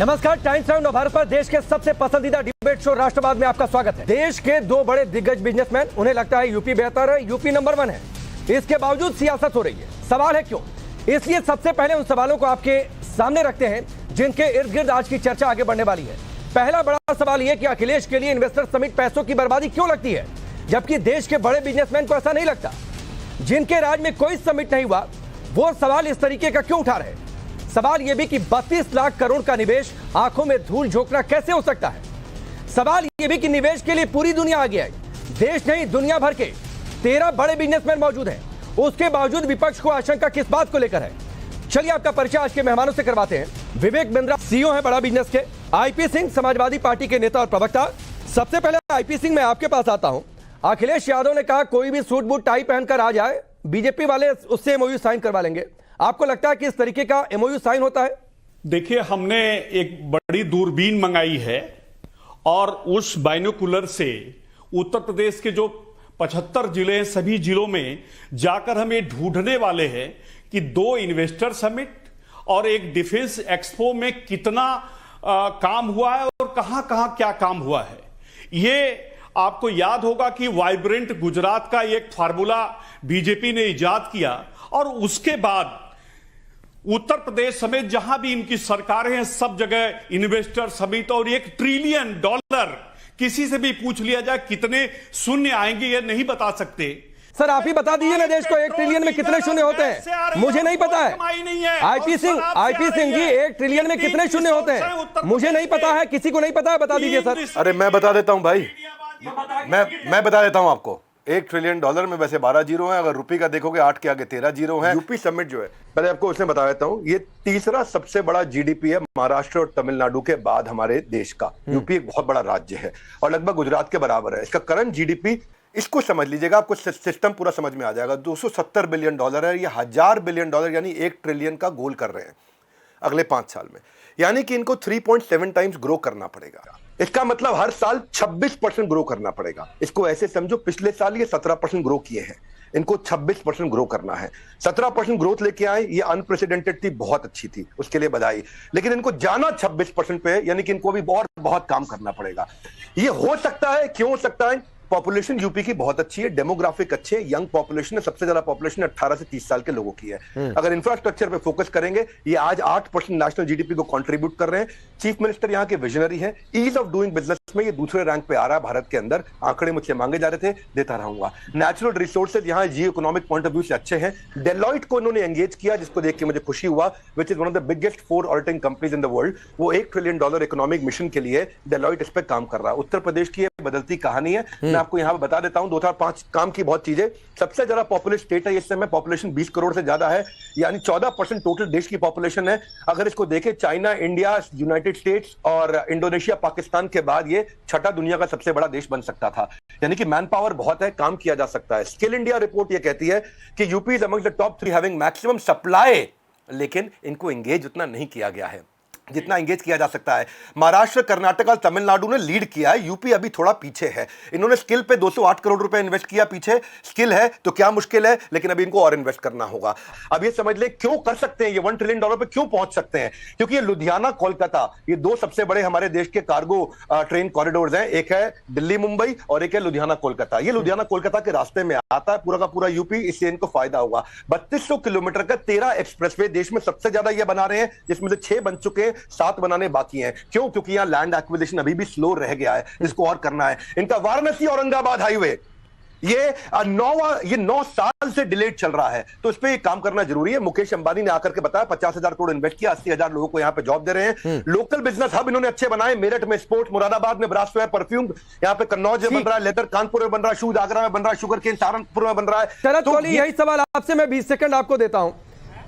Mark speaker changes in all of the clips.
Speaker 1: नमस्कार, times now Navbharat पर देश के सबसे पसंदीदा डिबेट शो राष्ट्रवाद में आपका स्वागत है। देश के दो बड़े दिग्गज बिजनेसमैन, उन्हें लगता है यूपी बेहतर है, यूपी नंबर 1 है। इसके बावजूद सियासत हो रही है। सवाल है क्यों? इसलिए सबसे पहले उन सवालों को आपके सामने रखते हैं जिनके इर्द गिर्द आज की चर्चा आगे बढ़ने वाली है। पहला बड़ा सवाल यह कि अखिलेश के लिए इन्वेस्टर समिट पैसों की बर्बादी क्यों लगती है, जबकि देश के बड़े बिजनेसमैन को ऐसा नहीं लगता। जिनके राज में कोई समिट नहीं हुआ वो सवाल इस तरीके का क्यों उठा रहे? सवाल यह भी कि 32 लाख करोड़ का निवेश आंखों में धूल झोंकना कैसे हो सकता है। सवाल यह भी कि निवेश के लिए पूरी दुनिया आ गया है। देश नहीं, दुनिया भर के 13 बड़े बिजनेसमैन मौजूद हैं। उसके बावजूद विपक्ष को आशंका किस बात को लेकर है? चलिए आपका परिचय आज के मेहमानों से करवाते हैं। विवेक बिंद्रा सीईओ है बड़ा बिजनेस के। आईपी सिंह समाजवादी पार्टी के नेता और प्रवक्ता। सबसे पहले आईपी सिंह, मैं आपके पास आता हूं। अखिलेश यादव ने कहा कोई भी सूट बूट टाई पहनकर आ जाए, बीजेपी वाले उससे एमओयू साइन करवा लेंगे। आपको लगता है कि इस तरीके का एमओयू साइन होता है?
Speaker 2: देखिए, हमने एक बड़ी दूरबीन मंगाई है और उस बाइनोकुलर से उत्तर प्रदेश के जो 75 जिले हैं, सभी जिलों में जाकर हम ये ढूंढने वाले हैं कि 2 इन्वेस्टर समिट और एक डिफेंस एक्सपो में कितना काम हुआ है और कहां कहां क्या काम हुआ है। ये आपको याद होगा कि वाइब्रेंट गुजरात का एक फार्मूला बीजेपी ने इजाद किया और उसके बाद उत्तर प्रदेश समेत जहां भी इनकी सरकारें हैं, सब जगह इन्वेस्टर समिट और $1 ट्रिलियन किसी से भी पूछ लिया जाए कितने शून्य आएंगे ये नहीं बता सकते।
Speaker 1: सर आप ही बता दीजिए ना देश को 1 ट्रिलियन में कितने शून्य होते हैं? मुझे नहीं पता है। आईपी सिंह जी, 1 ट्रिलियन में कितने शून्य होते हैं? मुझे नहीं पता है, किसी को नहीं पता है, बता दीजिए सर।
Speaker 3: अरे मैं बता देता हूं भाई, मैं बता देता हूं आपको। $1 ट्रिलियन में वैसे 12 जीरो हैं, अगर रुपए का देखोगे 8 के आगे 13 जीरो हैं। यूपी समिट जो है, पहले आपको उसमें बता देता हूं, ये तीसरा सबसे बड़ा जीडीपी है महाराष्ट्र और तमिलनाडु के बाद हमारे देश का। यूपी एक बहुत बड़ा राज्य है और लगभग गुजरात के बराबर है। इसका करंट जीडीपी, इसको समझ लीजिएगा, आपको सिस्टम पूरा समझ में आ जाएगा। $270 बिलियन है। ये $1000 बिलियन यानी 1 ट्रिलियन का गोल कर रहे हैं अगले 5 साल में। यानी कि इनको 3.7 टाइम्स ग्रो करना पड़ेगा। इसका मतलब हर साल 26% ग्रो करना पड़ेगा। इसको ऐसे समझो, पिछले साल ये 17% ग्रो किए हैं, इनको 26% ग्रो करना है। 17% ग्रोथ लेके आए, ये अनप्रेसिडेंटेड थी, बहुत अच्छी थी, उसके लिए बधाई। लेकिन इनको जाना 26% पे है, यानी कि इनको भी बहुत काम करना पड़ेगा। ये हो सकता है, क्यों हो सकता है? पॉपुलेशन यूपी की बहुत अच्छी है, डेमोग्राफिक अच्छे है, यंग पॉपुलेशन है, सबसे ज्यादा पॉपुलेशन 18 से 30 साल के लोगों की है। अगर इंफ्रास्ट्रक्चर पे फोकस करेंगे, ये आज 8% नेशनल जीडीपी को कंट्रीब्यूट कर रहे हैं। चीफ मिनिस्टर यहाँ के विजनरी हैं। ईज ऑफ डूइंग बिजनेस में ये दूसरे रैंक पे आ रहा है भारत के अंदर। आंकड़े मुझसे मांगे जा रहे थे, देता रहूंगा। नेचुरल रिसोर्सेज यहाँ जियो इकोनॉमिक पॉइंट ऑफ व्यू से अच्छे हैं। डेलॉइट को इन्होंने एंगेज किया, जिसको देख के मुझे खुशी हुआ, which is one of the biggest 4 auditing companies in the world. वो $1 ट्रिलियन इकोनॉमिक मिशन के लिए डेलॉइट इस पर काम कर रहा है। उत्तर प्रदेश की बदलती कहानी है। मैं आपको यहाँ पे बता देता हूं 2005 काम की बहुत चीजें। सबसे ज्यादा पॉपुलेशन स्टेट है इस समय, पॉपुलेशन 20 करोड़ से ज्यादा है, यानी 14% टोटल देश की पॉपुलेशन है। अगर इसको देखें, चाइना, इंडिया, यूनाइटेड स्टेट्स और इंडोनेशिया, पाकिस्तान के बाद ये छठा दुनिया का सबसे बड़ा देश बन सकता था। यानी कि मैन पावर बहुत है, काम किया जा सकता है। स्किल इंडिया रिपोर्ट ये कहती है कि UP is among the top 3 having maximum supply, लेकिन इनको एंगेज उतना नहीं किया गया है जितना एंगेज किया जा सकता है। महाराष्ट्र, कर्नाटक और तमिलनाडु ने लीड किया है, यूपी अभी थोड़ा पीछे है। इन्होंने स्किल पे 208 करोड़ रुपए इन्वेस्ट किया पीछे। स्किल है तो क्या मुश्किल है, लेकिन अभी इनको और इन्वेस्ट करना होगा। अब ये समझ ले क्यों कर सकते हैं, ये $1 ट्रिलियन पे क्यों पहुंच सकते हैं? क्योंकि ये लुधियाना, कोलकाता, ये 2 सबसे बड़े हमारे देश के कार्गो ट्रेन कॉरिडोर्स हैं। एक है दिल्ली मुंबई और एक है लुधियाना कोलकाता। ये लुधियाना कोलकाता के रास्ते में आता है पूरा का पूरा यूपी, इससे इनको फायदा होगा। 3200 किलोमीटर का 13 एक्सप्रेसवे देश में सबसे ज्यादा ये बना रहे हैं, जिसमें से 6 बन चुके हैं, 7 बनाने बाकी हैं। क्यों? क्योंकि यहां लैंड एक्विजिशन अभी भी स्लो रह गया है, इसको और करना है। इनका वाराणसी औरंगाबाद हाईवे ये 9 साल से डिलेड चल रहा है, तो इस पे काम करना जरूरी है। मुकेश अंबानी ने आकर के बताया 50,000 करोड़ इन्वेस्ट किया, 80,000 लोगों को यहां पे जॉब दे रहे हैं। लोकल बिजनेस हब इन्होंने अच्छे बनाए, मेरठ में स्पोर्ट्स, मुरादाबाद में ब्रासवेयर, परफ्यूम, यहाँ पे कन्नौज में बन रहा है, लेदर कानपुर में बन रहा है, शूज आगरा में बन रहा है, शुगर केन सहारनपुर में बन रहा है।
Speaker 1: शरद कोहली, यही सवाल आपसे मैं 20 सेकंड आपको देता हूं,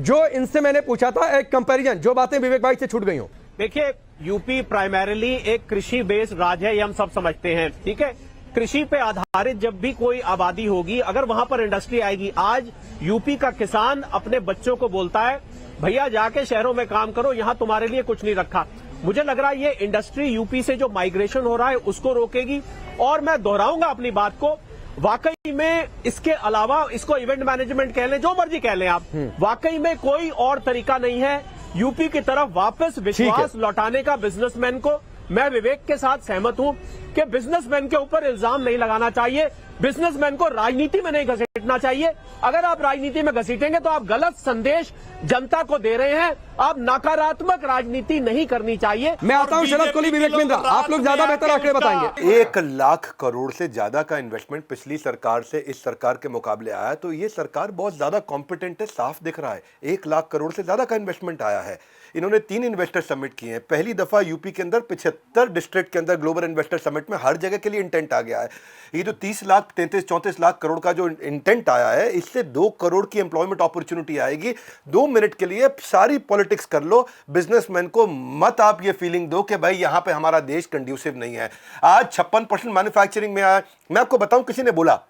Speaker 1: जो इनसे मैंने पूछा था, एक कंपेरिजन, जो बातें विवेक भाई से छूट गई हो।
Speaker 4: देखिए, यूपी प्राइमरीली एक कृषि बेस्ड राज्य है, ये हम सब समझते हैं, ठीक है। कृषि पे आधारित जब भी कोई आबादी होगी, अगर वहां पर इंडस्ट्री आएगी, आज यूपी का किसान अपने बच्चों को बोलता है भैया जाके शहरों में काम करो, यहां तुम्हारे लिए कुछ नहीं रखा। मुझे लग रहा है ये इंडस्ट्री यूपी से जो माइग्रेशन हो रहा है उसको रोकेगी। और मैं दोहराऊंगा अपनी बात को, वाकई में इसके अलावा, इसको इवेंट मैनेजमेंट कह लें, जो मर्जी कह लें आप, वाकई में कोई और तरीका नहीं है यूपी की तरफ वापस विश्वास लौटाने का बिजनेसमैन को मैं विवेक के साथ सहमत हूं कि बिजनेसमैन के ऊपर इल्जाम नहीं लगाना चाहिए, बिजनेसमैन को राजनीति में नहीं घसीटना चाहिए। अगर आप राजनीति में घसीटेंगे तो आप गलत संदेश जनता को दे रहे हैं। आप नकारात्मक राजनीति नहीं करनी चाहिए।
Speaker 1: मैं आता हूं शरद कोहली, विवेक बिंद्रा, आप लोग ज्यादा बेहतर आंकड़े बताएंगे।
Speaker 3: 1 लाख करोड़ से ज्यादा का इन्वेस्टमेंट पिछली सरकार से इस सरकार के मुकाबले आया, तो ये सरकार बहुत ज्यादा कॉम्पिटेंट है, साफ दिख रहा है। 1 लाख करोड़ से ज्यादा का इन्वेस्टमेंट आया है। इन्होंने 3 इन्वेस्टर समिट किए हैं। पहली दफा यूपी के अंदर 75 डिस्ट्रिक्ट के अंदर ग्लोबल इन्वेस्टर समिट में हर जगह के लिए इंटेंट आ गया है। ये जो 30 लाख 33-34 लाख करोड़ का जो इंटेंट आया है, इससे 2 करोड़ की एम्प्लॉयमेंट अपॉर्चुनिटी आएगी। 2 मिनट के लिए सारी पॉलिटिक्स कर लो, बिजनेसमैन को मत आप ये फीलिंग दो कि भाई यहां पे हमारा देश कंड्यूसिव नहीं है। आज 56% मैन्युफैक्चरिंग में आया। मैं आपको बताऊं, किसी ने बोला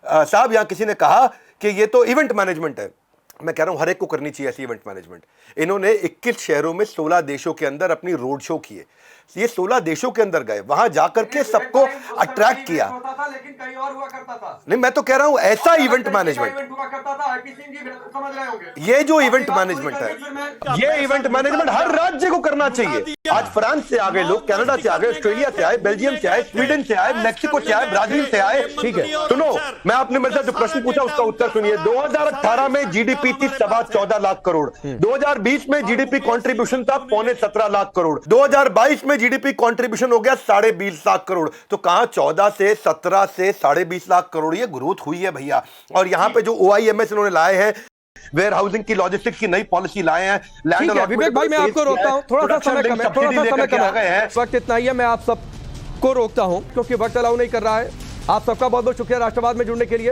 Speaker 3: साहब, यहां किसी ने कहा कि ये तो इवेंट मैनेजमेंट है। मैं कह रहा हूं हर एक को करनी चाहिए ऐसी इवेंट मैनेजमेंट। इन्होंने 21 शहरों में 16 देशों के अंदर अपनी रोड शो किए। ये 16 देशों के अंदर गए, वहां जाकर के सबको अट्रैक्ट किया।
Speaker 1: लेकिन कहीं और हुआ करता था।
Speaker 3: नहीं, मैं तो कह रहा हूं ऐसा इवेंट मैनेजमेंट, ये जो इवेंट मैनेजमेंट है, ये इवेंट मैनेजमेंट हर राज्य को करना चाहिए। आज फ्रांस से आ गए लोग, कनाडा से आ गए, ऑस्ट्रेलिया से आए, बेल्जियम से आए, स्वीडन से आए, मैक्सिको से आए, ब्राजील से आए। ठीक है, सुनो, मैं आपने मेरे से जो प्रश्न पूछा उसका उत्तर सुनिए। 2018 में जीडीपी थी 14.25 लाख करोड़। 2020 में जीडीपी कंट्रीब्यूशन था 17.25 लाख करोड़। 2022 में जीडीपी कंट्रीब्यूशन हो गया 20.5 लाख करोड़। तो कहां 14 से 17 से 20.5 लाख करोड़ ये ग्रोथ हुई है भैया। और यहां पे जो OIMS इन्होंने लाए हैं, वेयर हाउसिंग की, लॉजिस्टिक्स की नई पॉलिसी लाए हैं।
Speaker 1: ठीक है विवेक भाई, मैं आपको रोकता हूं, थोड़ा सा समय कम है, थोड़ा सा समय कम है, वक्त इतना ही है। मैं आप सबको रोकता हूं क्योंकि वक्त अलाउ नहीं कर रहा है। आप सबका बहुत बहुत शुक्रिया राष्ट्रवाद में जुड़ने के लिए।